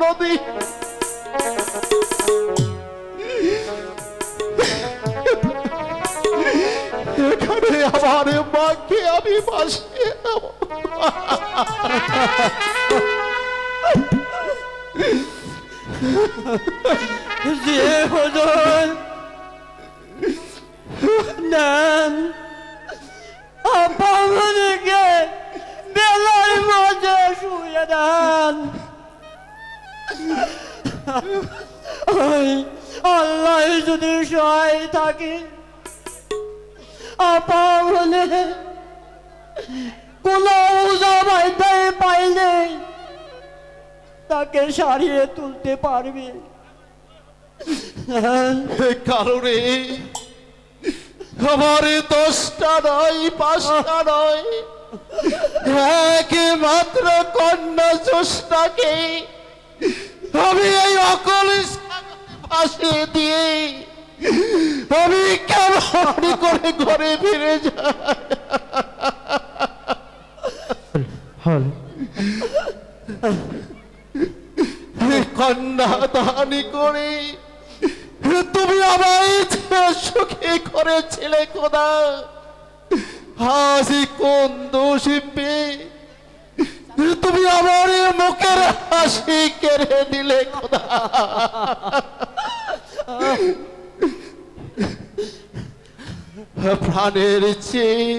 নদী এখানে আমার মাকে আমি ভাসিয়ে দেব। যে হুজুর নেন আপনাকে বেলার মাঝে শুয়ে দেন। আল্লাহ যদি সহায় থাকে আপনি কোন ওজা বাইতে পাইলে তাকে সারিয়ে তুলতে পারবে। কারণে আমার 10টা নয় 5টা নয়, একমাত্র কন্যা জ্যোৎস্নাকে আমি এই অকল ভাসিয়ে দিয়ে আমি কেমন করে ঘরে ফিরে যাই। কন্যা দানি করে তুমি আমায় সুখী করেছিলে খোদা, হাসি কোন দোষী পেয়ে তুমি আমার মুখের হাসি কেড়ে নিলে খোদা। প্রাণের চেয়ে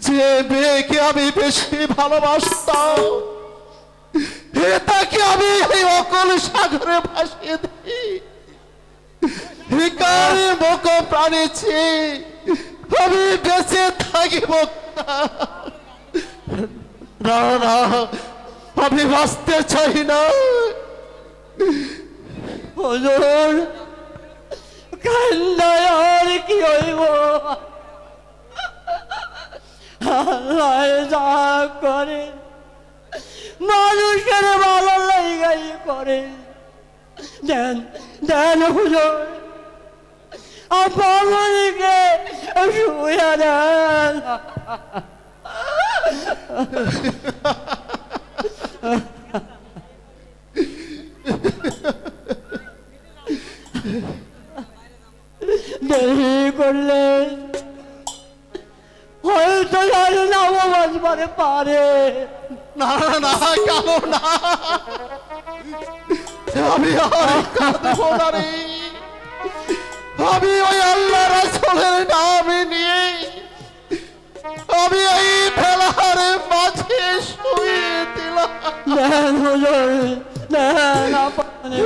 যে মেয়েকে আমি বেশি ভালোবাসতাম তাকে আমি এই অকল সাগরে ভাসিয়ে দিই। মুখ প্রাণের চেয়ে আমি বেঁচে থাকিব না, না আমি বাঁচতে চাই না। হুজুর কান্নায় আর কি হইব, আল্লাহ যা করে মানুষের ভালো লাগাই করে। দেন দেন হুজুর আপনাকে শুয়ে দেন। দেরি করলে হয়তো নাও বাঁচবারে পারে। না না কালো না, আমি আর কাঁদবো না রে। আমি ওই আল্লাহ রাসূলের নাম নিয়ে আমি এই ফেলার মাঝে শুয়ে দিলাম। দেন হুজুর দেন আপনি।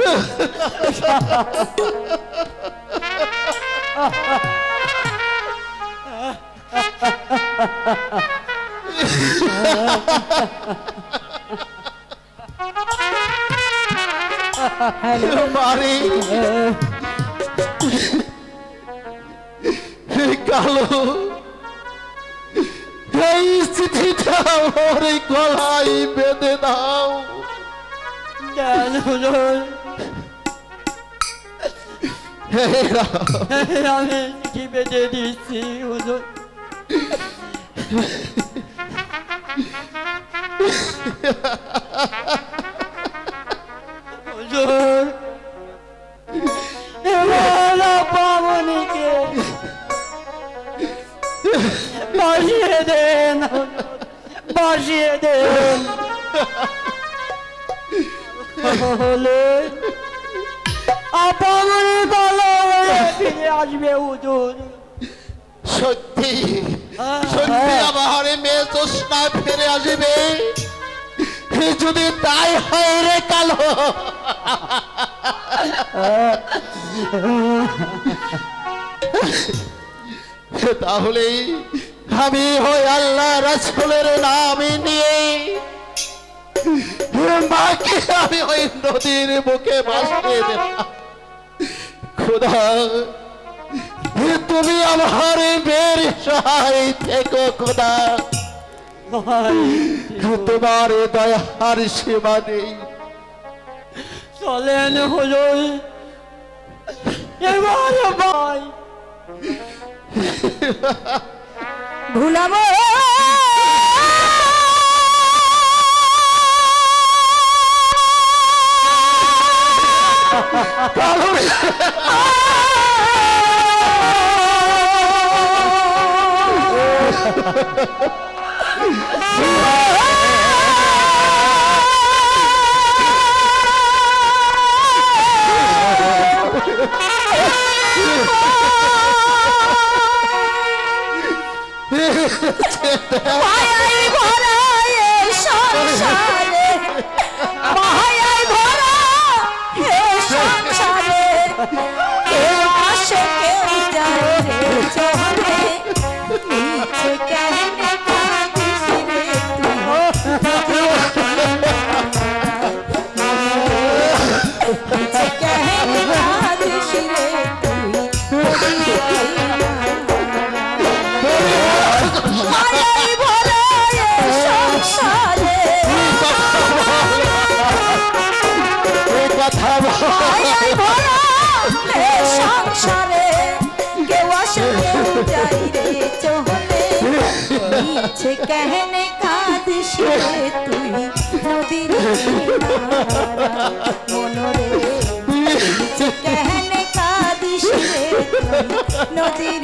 মারি কালো এই চিঠিটা ওর গলায় বেঁধে দাও। দেন হুজুর আমি চিঠি বেঁধে দিচ্ছি হুজুর। হুজুর এবার পাবনিকে বাসিয়ে দেন, বাসিয়ে দেন। হলে আপনি ভালো হয়ে ফিরে আসবে হুজুর। সত্যি সত্যি আমার মেয়ে জ্যোৎস্না ফিরে আসবে, যদি তাই হয় রে কালো, তাহলে আমি হই আল্লাহ রাসূলের নাম নিয়ে মাকে আমি ওই নদীর বুকে ভাসিয়ে দিলাম। খোদা, তুমি আমার মেয়ের সহায় থেকো খোদা, তোমার দয়ার সীমা নেই। চলেন হুজুর, এবার ভাই ভুলাবো মায়ায় ভরা এ সংসারে, মায়ায় ভরা এ সংসারে, কেউ আসে কেউ যায় রে চলে, মিছে কেন কাঁদিস রে তুই, মিছে কেন কাঁদিস রে তুই, মায়ায় ভরা এ সংসারে, কথা মায়ায় ভরা এ সংসারে, কেউ আসে কেউ যায় রে চলে, মিছে কেন কাঁদিস রে তুই নদীর কিনারা মনরে, মিছে কেন কাঁদিস রে তুই নদীর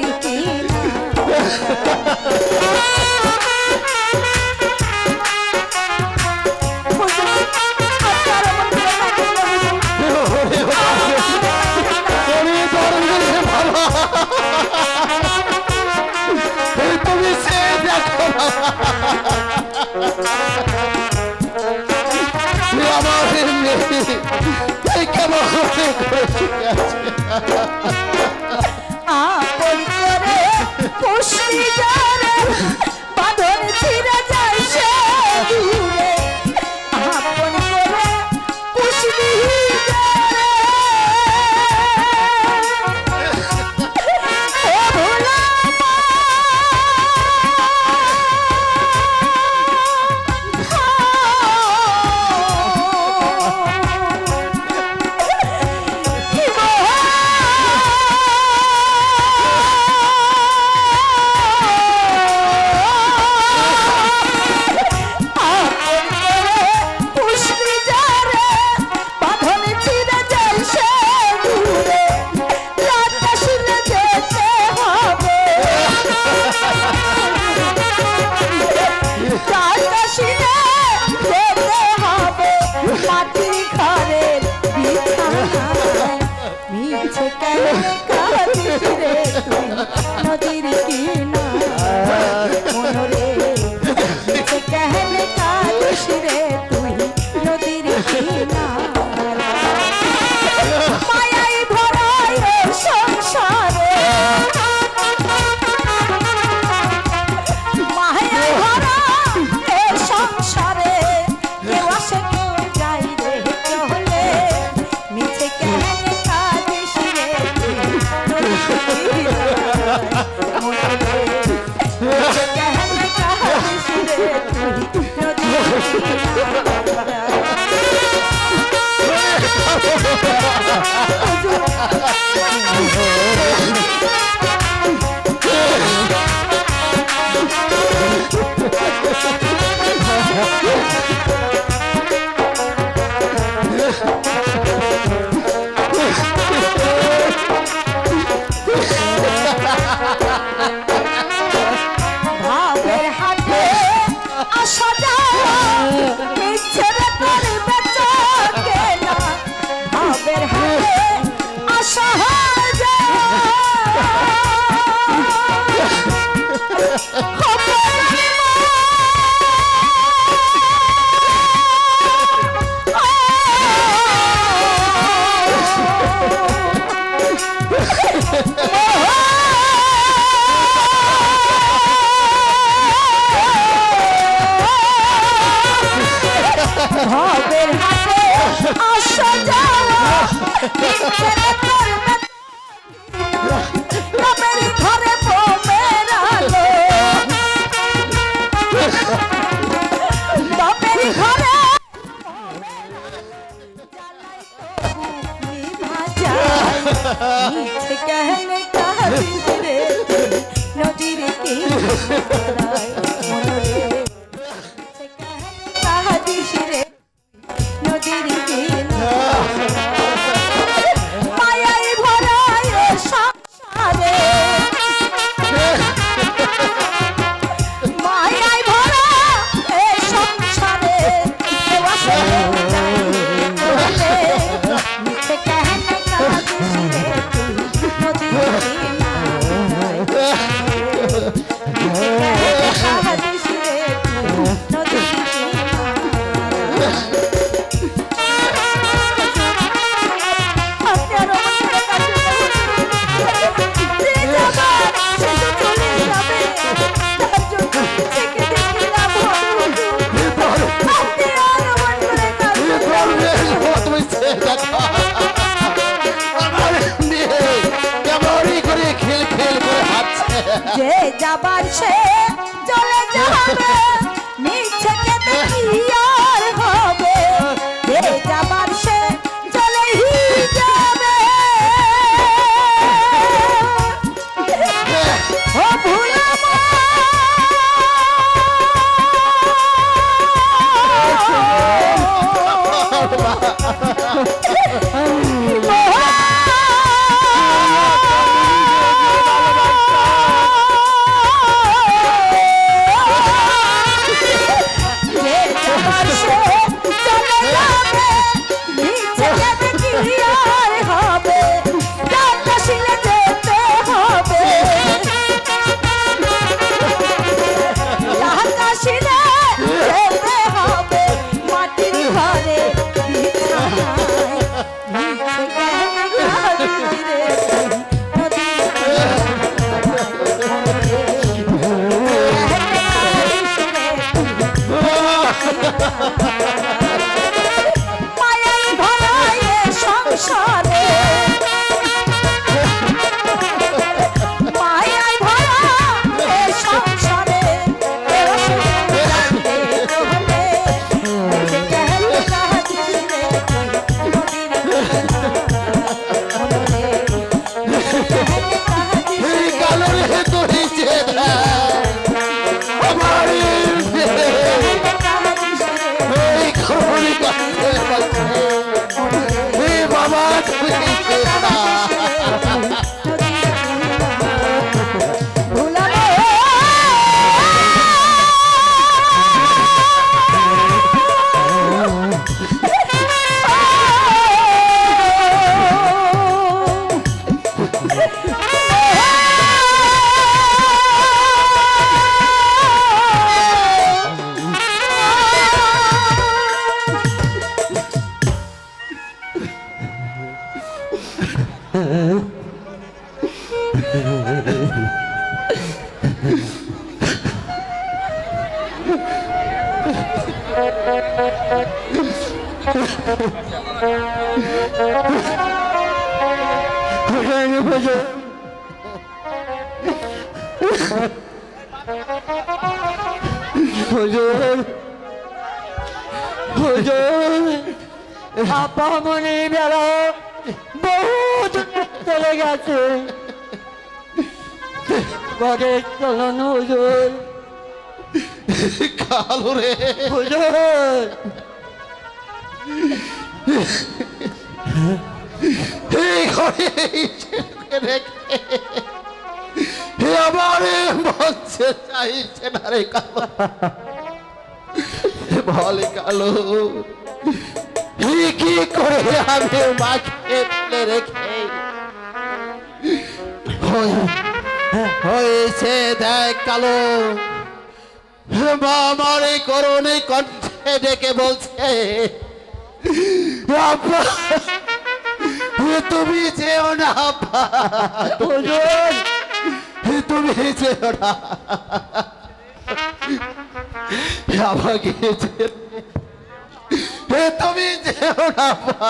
তুমি সে দেখো না, আমার মেয়ে কেমন করেছে আপন করে পুষলি যারে, বাঁধন ছিঁড়ে যায় সে দূরে, আপন করে পুষলি যারে, ও ভোলা নদীর কিনারা মনরে, মিছে কেন কাঁদিস রে তুই নদীর কিনারা, মায়ায় ভরা এ সংসারে, মায়ায় ভরা এ সংসারে, কেউ আসে কেউ যায় রে চলে, মিছে কেন কাঁদিস রে তুই নদীর কিনারা মনরে, মিছে কেন কাঁদিস রে তুই নদীর কিনারা। ভবের হাতে আসা যাওয়া ছেড়ে করবে বাপের ঘরে বউয়ের আলো বাপের ঘরে মিছে कहने का রে নদীর কিনারায় মনরে মিছে कहने का রে নদীর কিনারায় মায়ায় ভরা এ সংসারে মায়ায় ভরা এ সংসারে কেউ আসে মিছে कहने का রে তুমি চেয়ে দেখো আমার মেয়ে কেমনই করে খেল খেল করে হাঁটছে। যে যাবার সে চলে যাবে মিছে কেটে কি আর হবে যে যাবার সে চলেই যাবে ও ভুলাম মাটির ঘরে মায়াই ভরায় সংসারে মায়াই ভরা এ সংসারে এই কালো রে তোরে চেয়ে দেখ আমার এই খবরই কাছে পাচ্ছে এই বাবা তুই চেয়ে হুজুর হুজুর আপামনি বেলা বহুত চলে গেছে ঘরে চলুন হুজুর কালো রে হুজুর এই ঘরে রেখে আমারে মঞ্চে চাইছে না রে কালো বলে কালো কি করে আমি মাকে ফেলে রেখে হয়েছে দেখ কালো আমার করুণী কণ্ঠে ডেকে বলছে তুমি যেও না তুমি যেও না আমাকে তুমি যেও না মা।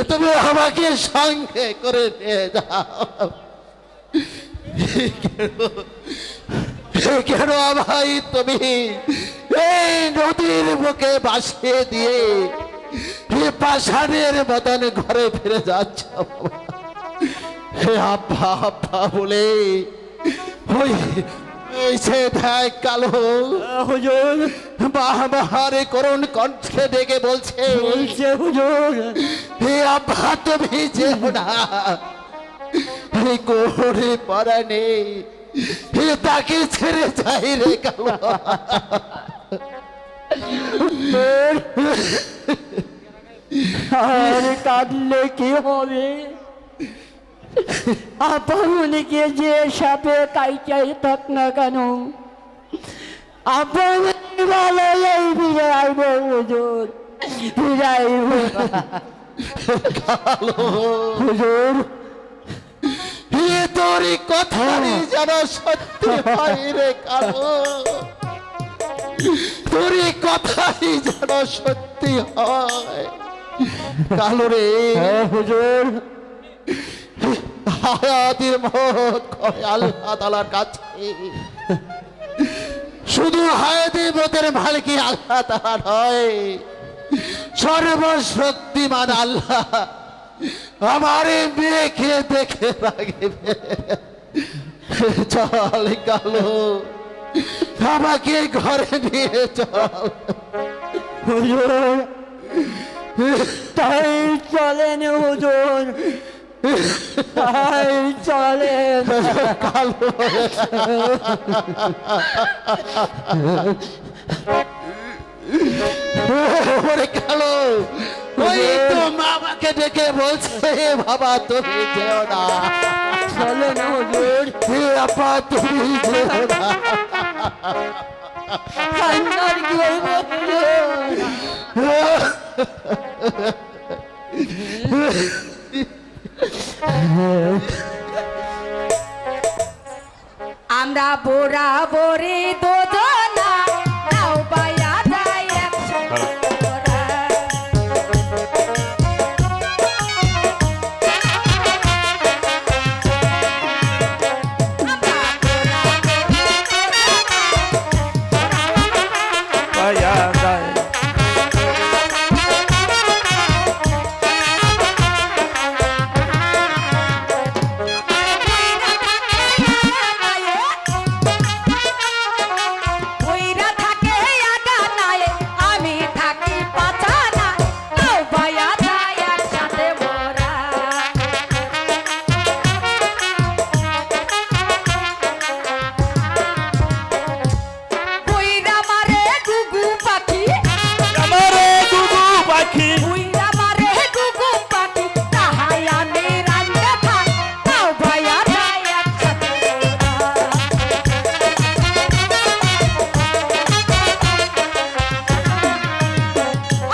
তুমি আমাকে সঙ্গে করে নিয়ে যাও। কেন ভাই তুমি এই নদীর বুকে ভাসিয়ে দিয়ে পাষাণের মতন ঘরে ফিরে যাচ্ছ বাবা? হে আব্বা আব্বা বলে ওই এই সে দেখ কালো হুজুর বাহারে করুণ কণ্ঠে ডেকে বলছে, বলছে হুজুর হে আব্বা তুমি যেও না। এই কোহরে পারা নেই, তাকে ছেড়ে যাই রে কালো। আর কাঁদলে কি হবে? আপনাকে যে সাপে কাইটাই থাক না কেন, আপনি ভালো এই ফিরে আইব হুজুর, ফিরে আইব হুজুর। তোর কথাই যেন সত্যি হয় রে কালো, তোর কথাই যেন সত্যি হয় কালো রে। হুজুর হায়াতের মত করে আল্লাহ তাআলার কাছে, শুধু হায়াতের মতের মালিক আল্লাহ তাআলা নয়, সর্বশক্তিমান আল্লাহ আমার মেয়েকে দেখে রাখবে। চল কালো, আমাকে ঘরে নিয়ে চল। হুজুর তাই চলেন হুজুর, তাই চলেন। কালো ওরে কালো, ওই তো মামাকে ডেকে বলছে, বাবা তুমি যেও না। চলেন হুজুর। হে আপা তুমি যেও না। কান্নার কি হইব হুজুর? আমরা বোরা বোরে দোদনা নাও বাইয়া যায় একসঙ্গে ওরা। আমরা বোরা ওইরা থাকে আগা নাই, আমি থাকি পাছানা, নাও বাইয়া যায় একসাথে মোরা। ওইরা মারে গুগু পাখি, আমারে গুগু পাখি, ওইরা মারে গুগু পাখি, তাহাই আমি রান্না খাই, নাও বাইয়া যায় একসাথে মোরা।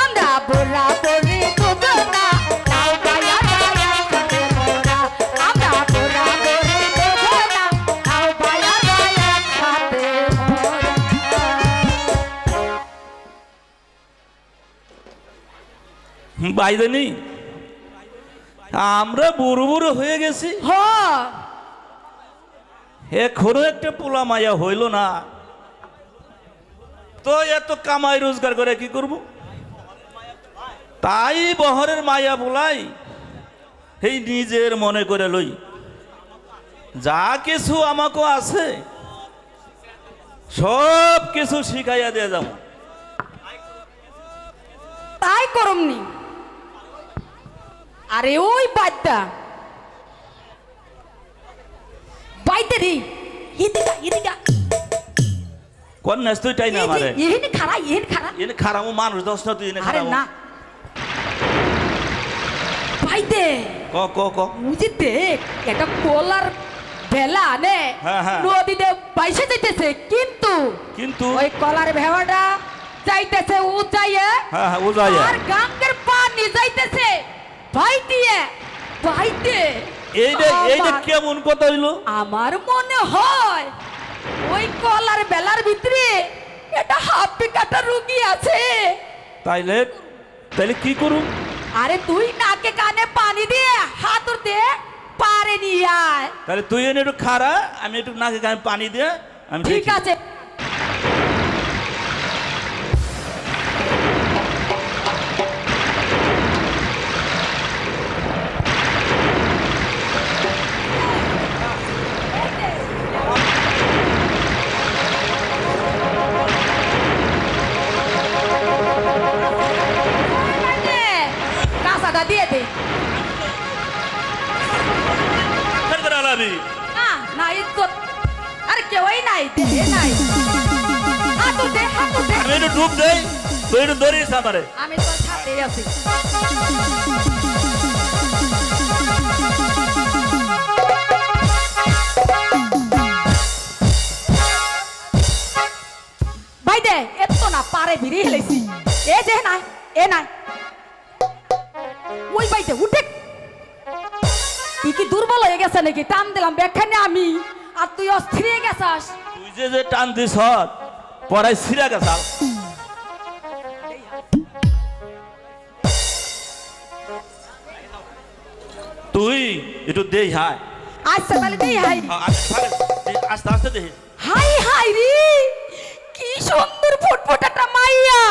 আমরা বোরা বোরে দোদনা নাও বাইয়া যায় একসাথে মোরা। আমরা বোরা বোরে দোদনা নাও বাইয়া যায় একসাথে মোরা। বাইদানি আমরা বুড়ো বুড়ো হয়ে গেছি, হ এখনো একটা পোলা মায়া হইল না, তো এত কামাই রোজগার করে কি করব? তাই বহরের মায়া বলাই এই নিজের মনে করে লই, যা কিছু আমাকে আছে সব কিছু শিখাইয়া দিয়ে যাব। তাই করমনি। আরে ওই বাদ্দা বাইতে রে, এদিকা এদিকা কোন নাচ তুই টাই না আমারে এখানে খারা, এখানে খারা। এনে খারাপ মানুষ দশ না, তুই এনে আরে খারাপ না বাইতে ক ক ক বুঝি দেখ, একটা কলার ভেলা নে হ্যাঁ, হ্যাঁ। নদীতে বাইসে যাইতেছে, কিন্তু কিন্তু ওই কলার ভেলাটা যাইতেছে উঁচাইয়ে, হ্যাঁ হ্যাঁ ও যায় আর গাঙ্গের পানি যাইতেছে বাইতে বাইতে। এইটা আবার কেমন কথা হইলো? আমার মনে হয় ওই কলার বেলার ভিতরে একটা হাফি কাটা রুগী আছে, তাইলে তাইলে কি করুম? আরে তুই নাকে কানে পানি দিয়ে হাতুর দিয়ে পারে নিয়ে আয়। তাহলে তুই এনে একটু খাড়া, আমি একটু নাকে কানে পানি দিয়ে আমি ঠিক দেখি। আছে। কাঁচাটা দিয়ে দে। ফের করে আলাবি। না না ইজ্জত আরে কেউই নাই, দে নাই। হাতুর দে, হাতুর দে। আমি একটু ডুব দেই, তুই একটু ধরিস আমারে। আমি তোর সাথেই আছি। ভাই দে, এত না পারে ভিড়ে হেলেছি। এ যে নাই, এ নাই। ওই ভাই দে, উঠে। তুই কি দুর্বল হয়ে গেছে নাকি? টান দিলাম ব্যাখ্যানে আমি, আর তুই অস্থির হয়ে গেছাস। তুই যে টান দিস পরাই সিরা গেছাল। তুই একটু দেই হাই। আচ্ছা তাহলে দেই হাই। আস্তে আস্তে দেই। হাই হাই রে, কি সুন্দর ফুটফুটাটা মাইয়া,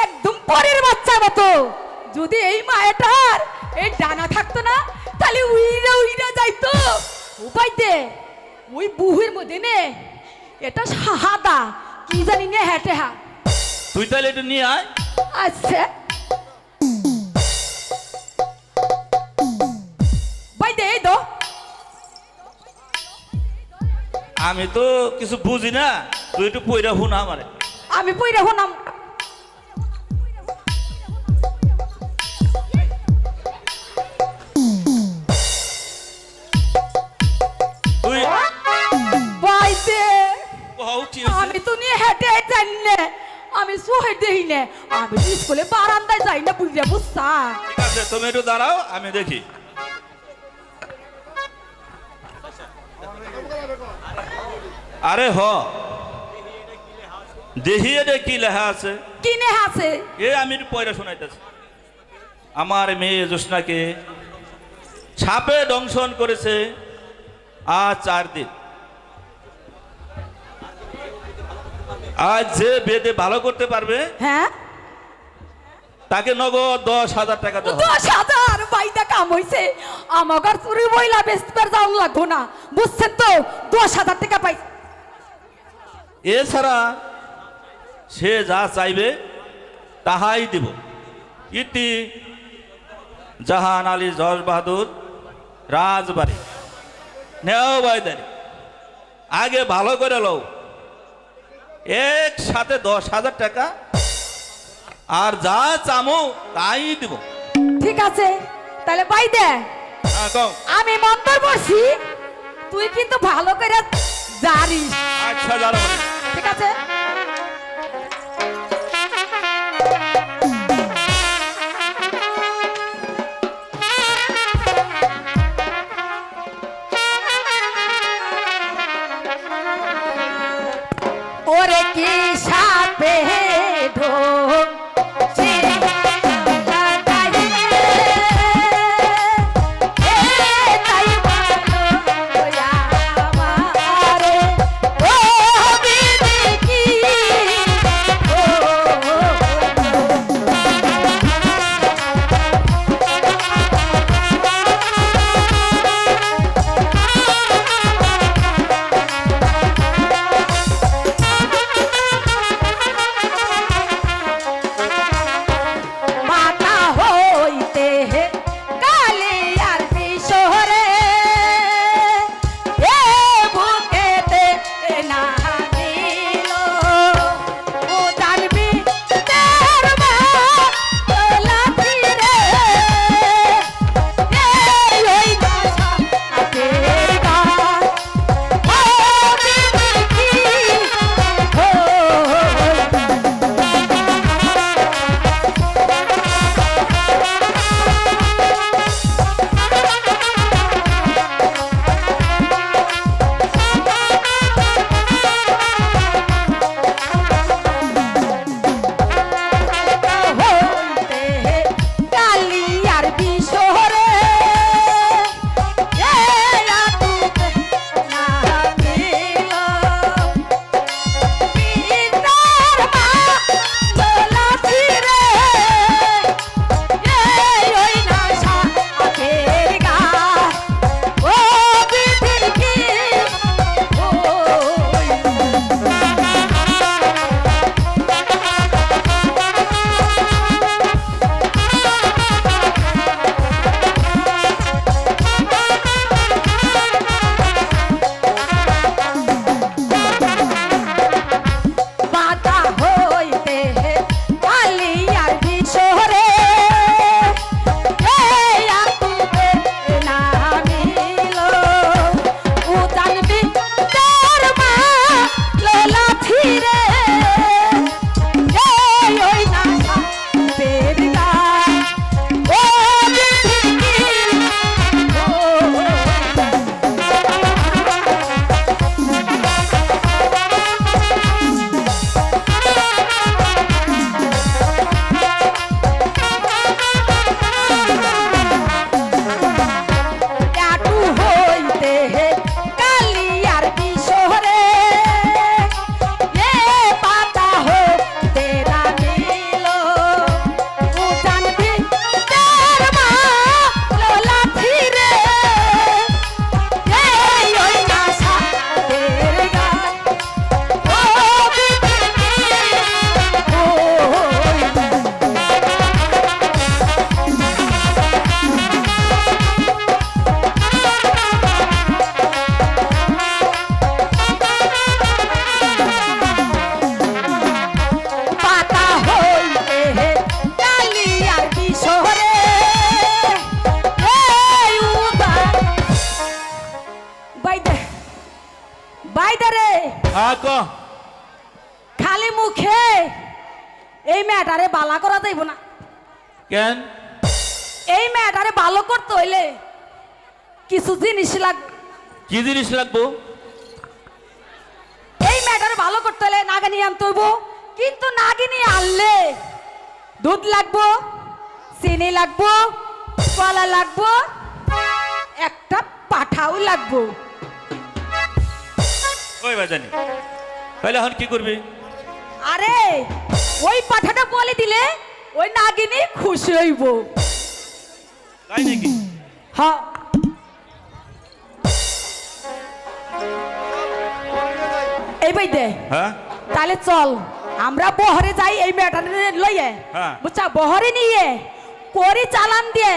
একদম পরের বাচ্চা মতো। যদি এই মায়াটার এই ডানা থাকতো না, তাহলে উইরা উইরা যাইতো। উপায় দে, ওই বুহের মধ্যে নে, এটা সাদা কি জানি নে, হেঁটে হা। তুই তাহলে একটু নিয়ে আয়। আচ্ছা ভাই দে, এই দো। আমি তো কিছু বুঝি না, তুই একটু পয়রা হুন আমারে। আমি পইরা হনাম। তুই ভাই দে, উঠি আমি তো নিয়ে হেঁটে জানি না, আমি সোহে দেই না, আমি তো স্কুলে বারান্দায় যাই না, বুঝলে বুঝছা। ঠিক আছে, তুমি একটু দাঁড়াও, আমি দেখি। আরে হ দেখি এটা কি লেখা আছে। কিনে আছে এ আমি একটু পয়রা শোনাইতেছি। আমার মেয়ে জ্যোৎস্নাকে সাপে দংশন করেছে আজ 4 দিন। আজ যে বেদে ভালো করতে পারবে হ্যাঁ, তাকে নগদ 10,000 টাকা দেওয়া হবে। 10,000 বাইদা কাম হইছে। আমাগর চুরি বইলা বেচতে যাওয়া লাগবো না, বুঝছেন তো? 10,000 টাকা পাই। এছাড়া সে যা চাইবে তাহাই দিব। ইতি জাহান আলী জজ বাহাদুর, রাজবাড়ি। নেও বাইদারি, আগে ভালো করে লও, একসাথে 10,000 টাকা, আর যা চামো তাই দিব। ঠিক আছে তাহলে বাই দে। হ্যাঁ, কও। আমি মন্তর করছি, তুই কিন্তু ভালো করে জানিস। আচ্ছা জানো। ঠিক আছে। ওরে কি সাপে ঢোক কি হইতে কালি আর কিশোরে এই উদার বাইদে রে হ্যাঁ ক খালি মুখে এই ম্যাটারে বালা করা যাইব না কেন এই ম্যাটারে ভালো করতে হইলে কিছু জিনিস লাগবে কি জিনিস লাগবো এই ম্যাটারে ভালো করতে হলে নাগিনী আনতে হইব কিন্তু নাগিনী আনলে দুধ লাগবো চিনি লাগবো কলা লাগবো একটা পাঠাও লাগবো ওই বাজানি তাহলে এখন কি করবি আরে ওই পাঠাটা বলে দিলে ওই নাগিনী খুশি হইব তাই নাকি হ্যাঁ এই ভাই দে হ্যাঁ তাহলে চল আমরা বহরে যাই এই ম্যাটারে লইয়ে হ্যাঁ। বুঝছা বহরে নিয়ে করি চালান দিয়ে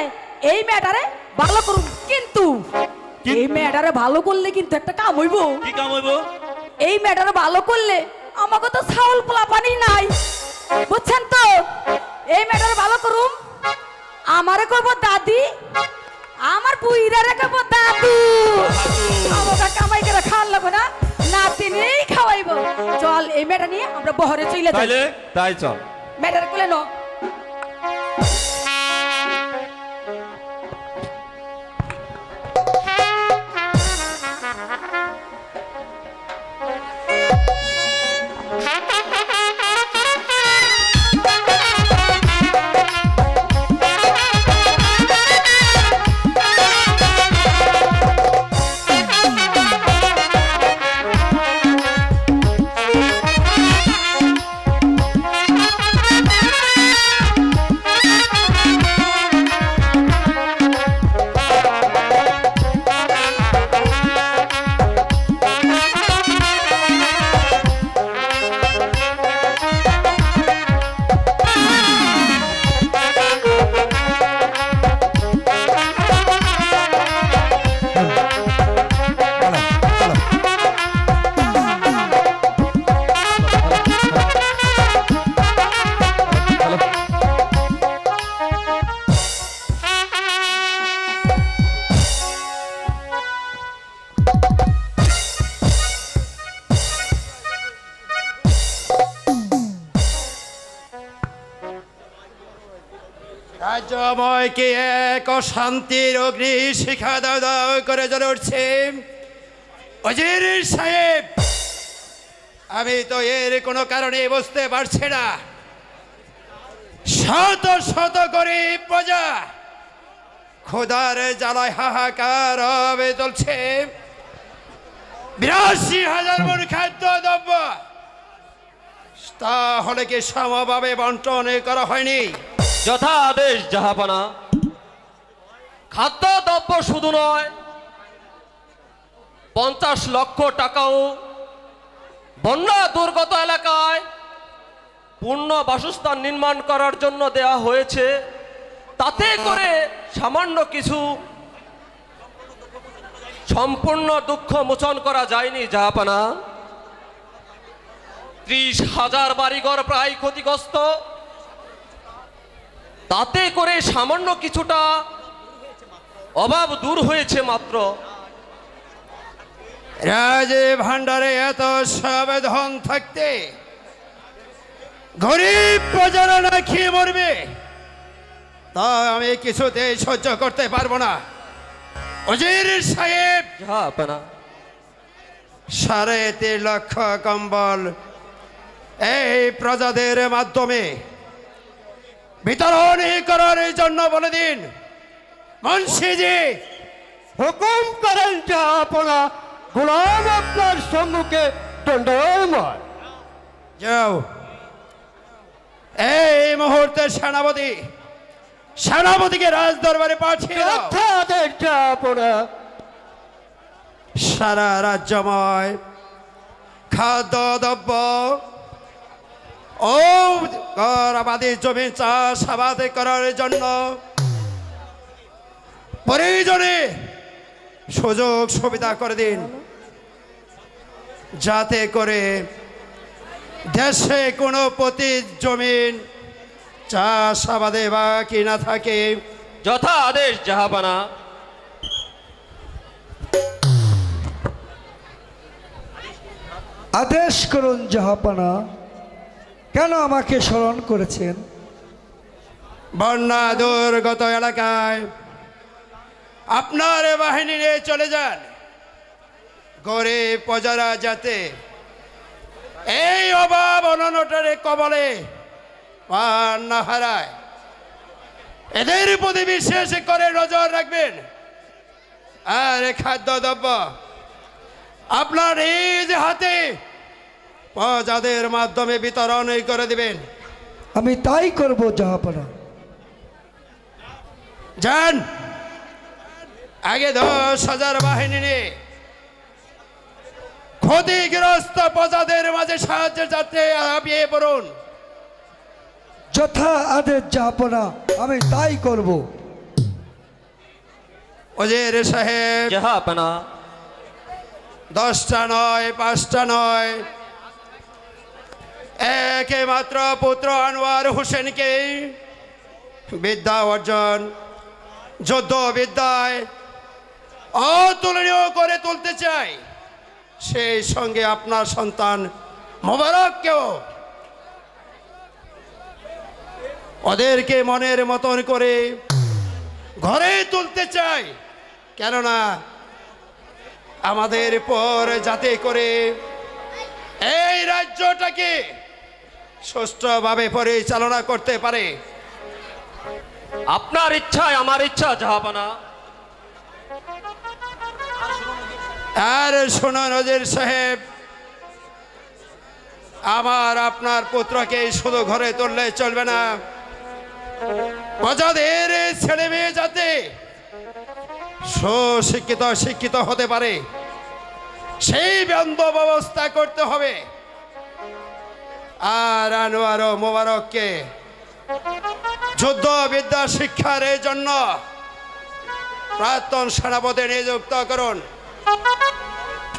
এই ম্যাটারে ভালো করুন কিন্তু এই ম্যাটারে ভালো করলে কিন্তু একটা কাম হইব কি কাম হইব এই ম্যাটারে ভালো করলে আমাকে তো ছাউল পোলা পানি নাই বুঝছেন তো এই ম্যাটারে ভালো করুম আমারে কইব দাদি আমার বুইরারে কইব দাদু আমাকে কামাই করে খাওয়ার লাগবে না নাতিনেই খাওয়াইব চল এই ম্যাটা নিয়ে আমরা বহরে চলে যাই তাইলে তাই চল ম্যাটারে কোলে নো রাজ্যময়কে এক শান্তির অগ্নি শিখা দাও দাও করে জ্বলে উঠছে ওজির সাহেব আমি তো এর কোনো কারণে বুঝতে পারছি না শত শত করে প্রজা খোদার জ্বালায় হাহাকার হবে চলছে ৮২,০০০ মণ খাদ্য দ্রব্য তাহলে কি সমভাবে বন্টন করা হয়নি যথা আদেশ জাহাপানা খাদ্য দ্রব্য শুধু নয় ৫০ লক্ষ টাকাও বন্যা দুর্গত এলাকায় পূর্ণ বাসস্থান নির্মাণ করার জন্য দেয়া হয়েছে তাতে করে সামান্য কিছু সম্পূর্ণ দুঃখ মোচন করা যায়নি জাহাপানা ৩০,০০০ বাড়িঘর প্রায় ক্ষতিগ্রস্ত তাতে করে সামান্য কিছুটা অভাব দূর হয়েছে মাত্র রাজে ভান্ডারে এত সব ধন থাকতে গরিব প্রজারা না খেয়ে মরবে তা আমি কিছুতে সহ্য করতে পারবো না ওজির সাহেব জাহাপানা ৩.৫ লক্ষ কম্বল এই প্রজাদের মাধ্যমে বিতরণ করার জন্য বলে দিন মুন্সিজি হুকুম করেন জাহাপনা গোলাম আপনার সম্মুখে দণ্ডায়মান যাও এই মুহূর্তে সেনাপতিকে রাজ দরবারে পাঠিয়ে দাও যথাদের জাহাপনা সারা রাজ্যময় খাদ্য দ্রব্য ও আবাদি জমি চাষাবাদ করার জন্য প্রয়োজনে সুযোগ সুবিধা করে দিন যাতে করে দেশে কোনো পতি জমিন চাষাবাদে বাকি না থাকে। যথা আদেশ জাহাপানা। আদেশ করুন জাহাপানা, কেন আমাকে স্মরণ করেছেন? বন্যা দুর্গত এলাকায় আপনার বাহিনী নিয়ে চলে যান, গরিব প্রজারা যাতে এই অভাব অনটনের কবলে প্রাণ না হারায়, এদের প্রতি বিশেষ করে নজর রাখবেন। আর খাদ্যদ্রব্য আপনার নিজ হাতে প্রজাদের মাধ্যমে বিতরণ করে দিবেন। আমি তাই করব জাহাপানা। যান, আগে 10,000 বাহিনী নিয়ে ক্ষতিগ্রস্ত প্রজাদের মাঝে সাহায্যের যাত্রে ঝাঁপিয়ে পড়ুন। যথা আদেশ জাহাপানা, আমি তাই করব। ওজির সাহেব, জাহাপানা। 10টা নয়, 5টা নয়, একে মাত্র পুত্র আনোয়ার হোসেনকে বিদ্যা অর্জন, যুদ্ধ বিদ্যায় অতুলনীয় করে তুলতে চাই। সেই সঙ্গে আপনার সন্তান মোবারককেও ওদেরকে মনের মতন করে ঘরে তুলতে চাই। কেননা আমাদের পর যাতে করে এই রাজ্যটাকে সুষ্ঠুভাবে পরিচালনা করতে পারে। আপনার ইচ্ছায় আমার ইচ্ছা জাহাপানা। আর শুনুন ওজির সাহেব, আমার আপনার পুত্রকে শুধু ঘরে তুললে চলবে না, প্রজাদের ছেলে মেয়ে যাতে সুশিক্ষিত শিক্ষিত হতে পারে সেই ব্যবস্থা করতে হবে। আর আনোয়ার ও মোবারককে যুদ্ধ বিদ্যা শিক্ষার জন্য প্রাক্তন সেনাপতি নিযুক্ত করুন।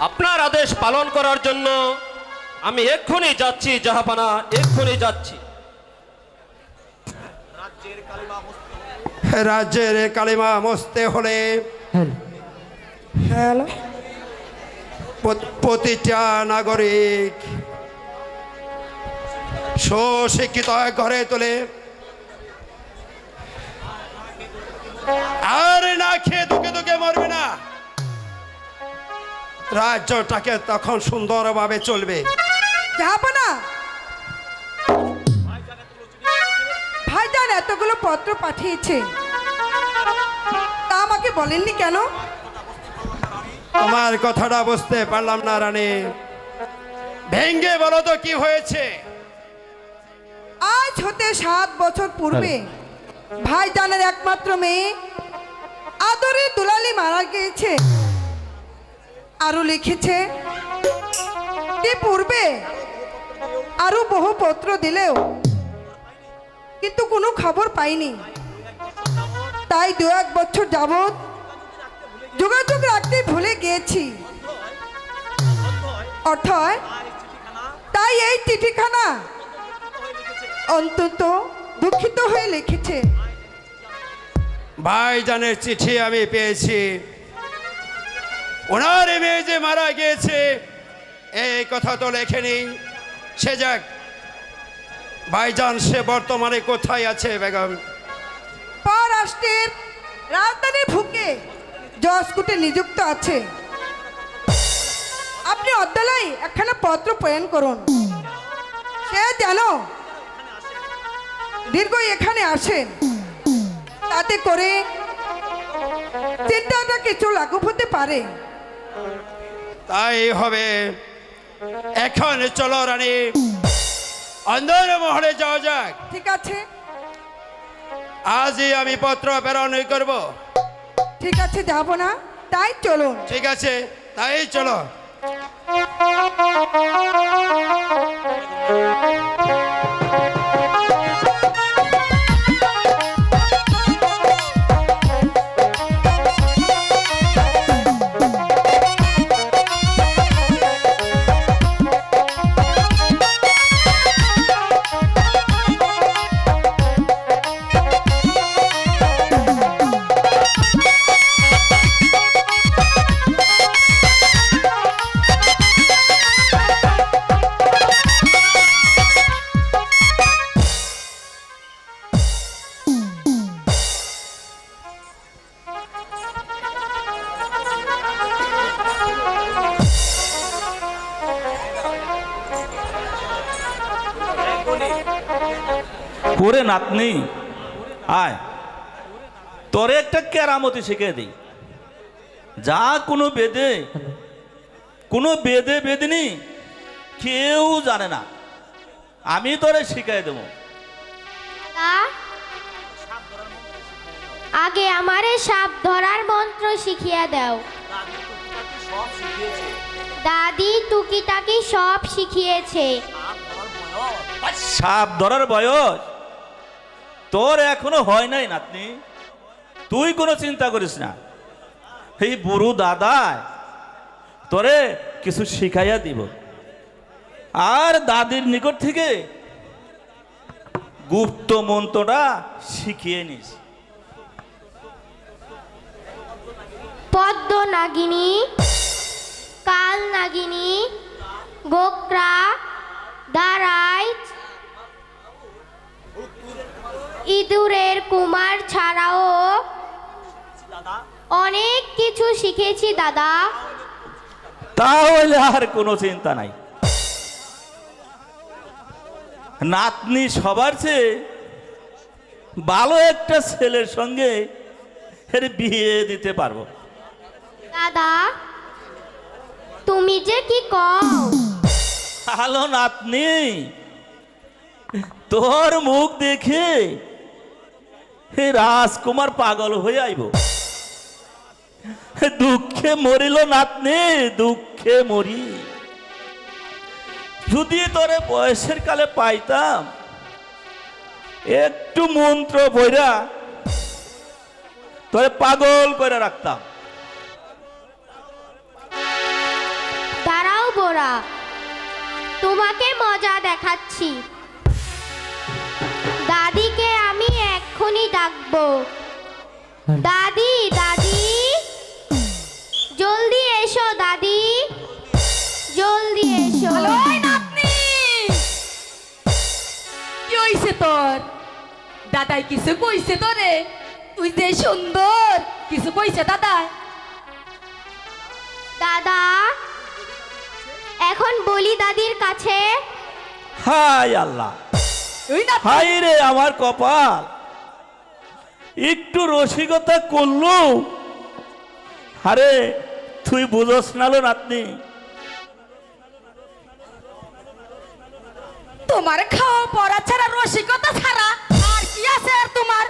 আপনার আদেশ পালন করার জন্য আমি এক্ষুনি যাচ্ছি জাহাপানা, এক্ষুনি যাচ্ছি। রাজ্যের কালিমা মস্তে হলে হ্যালো, প্রতিটা নাগরিক সুশিক্ষিত ঘরে তোলে, আর না খেয়ে দুঃখে দুঃখে মরবে না। রাজ্যটাকে তখন সুন্দরভাবে চলবে। জাহাপনা, ভাইজান এতগুলো পত্র পাঠিয়েছে, তা আমাকে বলেননি কেন? আমার কথাটা বুঝতে পারলাম না রানী, ভেঙ্গে বলো তো কি হয়েছে? আজ হতে 7 বছর পূর্বে ভাইজানের একমাত্র মেয়ে আদরে দুলালি মারা গিয়েছে। আরো লিখেছে যে পূর্বে আরো বহু পত্র দিলেও কিন্তু কোনো খবর পাইনি। তাই 2-1 বছর যাবৎ যোগাযোগ রাখতে ভুলে গিয়েছি। অর্থাৎ তাই এই চিঠিখানা অন্তত দুঃখিত হয়ে লিখেছে। ভাইজানের চিঠি আমি পেয়েছি, ওনার মেয়ে যে মারা গিয়েছে এই কথা তো লেখেনি। সে যাক, ভাইজান সে বর্তমানে কোথায় আছে বেগম? পররাষ্ট্রের রাজধানী ভুকে জজকুটে নিযুক্ত আছে। আপনি অদ্যালয় একখানা পত্র প্রেরণ করুন, সে যেন দীর্ঘ এখানে আসেন, তাতে করে চিন্তাটা কিছু লাঘব হতে পারে। তাই হবে। এখন চলো রানী, অন্দর মহলে যাওয়া যাক। ঠিক আছে, আজই আমি পত্র প্রেরণ করব। ঠিক আছে, যাব না, তাই চলুন। ঠিক আছে, তাই চলো। ওরে নাতনি আয়, তোরে একটা কেরামতি শিখে দিই। যা কোনো বেদে বেদিনী কেউ জানে না, আমি তোরে শিখাই দেবো। আগে আমারে সাপ ধরার মন্ত্র শিখিয়া দাও। দাদি টুকিটাকি সব শিখিয়েছে। সাপ ধরার বয়স তোর এখনো হয় নাই নাতনি, তুই কোনো চিন্তা করিস না। এই বুড়ো দাদা তোরে কিছু শিখাইয়া দিব, আর দাদির নিকট থেকে গুপ্ত মন্ত্রটা শিখিয়ে নিস। পদ্ম নাগিনী, কাল নাগিনী, গোকরা, দারাই, ইঁদুরের কুমার ছাড়াও অনেক কিছু শিখেছি দাদা। তাহলে আর কোনো চিন্তা নাই, নাতনি সবার চেয়ে ভালো একটা ছেলের সঙ্গে এর বিয়ে দিতে পারবো। দাদা তুমি যে কি কও। হ্যালো নাতনি, তোর মুখ দেখে হে রাজকুমার পাগল হয়ে আইব। দুঃখে মরিল নাতনি, দুঃখে মরি। যদি তোরে বয়সের কালে পাইতাম, একটু মন্ত্র বইরা তোরে পাগল করে রাখতাম। দাঁড়াও বোরা, তোমাকে মজা দেখাচ্ছি। দাদিকে আমি এক্ষুনি ডাকবো। দাদি, দাদি, জলদি এসো দাদি, জলদি এসো। ওই নাতনি, কি হইছে তোর? দাদাই কিছু কইছে তোরে? তুই যে সুন্দর, কিছু কইছে দাদাই? দাদা এখন বলি দাদির কাছে। হায় আল্লাহ, ওই নাতনি, হাই রে আমার কপাল, একটু রসিকতা করলো। আরে তুই বুঝস না লো নাতনি, তোমার খাওয়া পড়া ছাড়া রসিকতা ছাড়া আর কি আছে আর তোমার?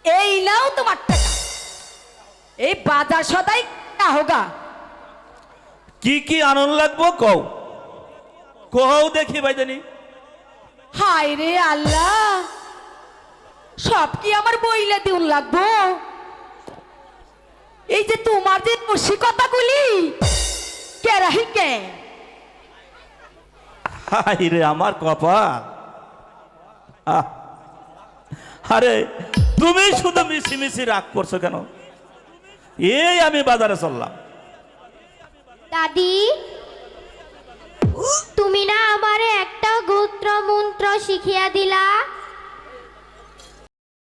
এই নাও তোমার টাকা, এই বাজার সদাই হোগা। কি কি আনন্দ লাগবো কও, কও দেখি ভাইজানি। হায় রে আল্লাহ, সব কি আমার বইলে দিউন লাগবো? এই যে তোমার যে রসিকতাগুলি কেরাহি কে? হাই রে আমার কপাল। আহ, আরে তুমি শুধু মিশি মিশি রাগ করছো কেন? এই আমি বাজারে চললাম। দাদি তুমি না আমারে একটা গোত্র মন্ত্র শিখিয়া দিলা।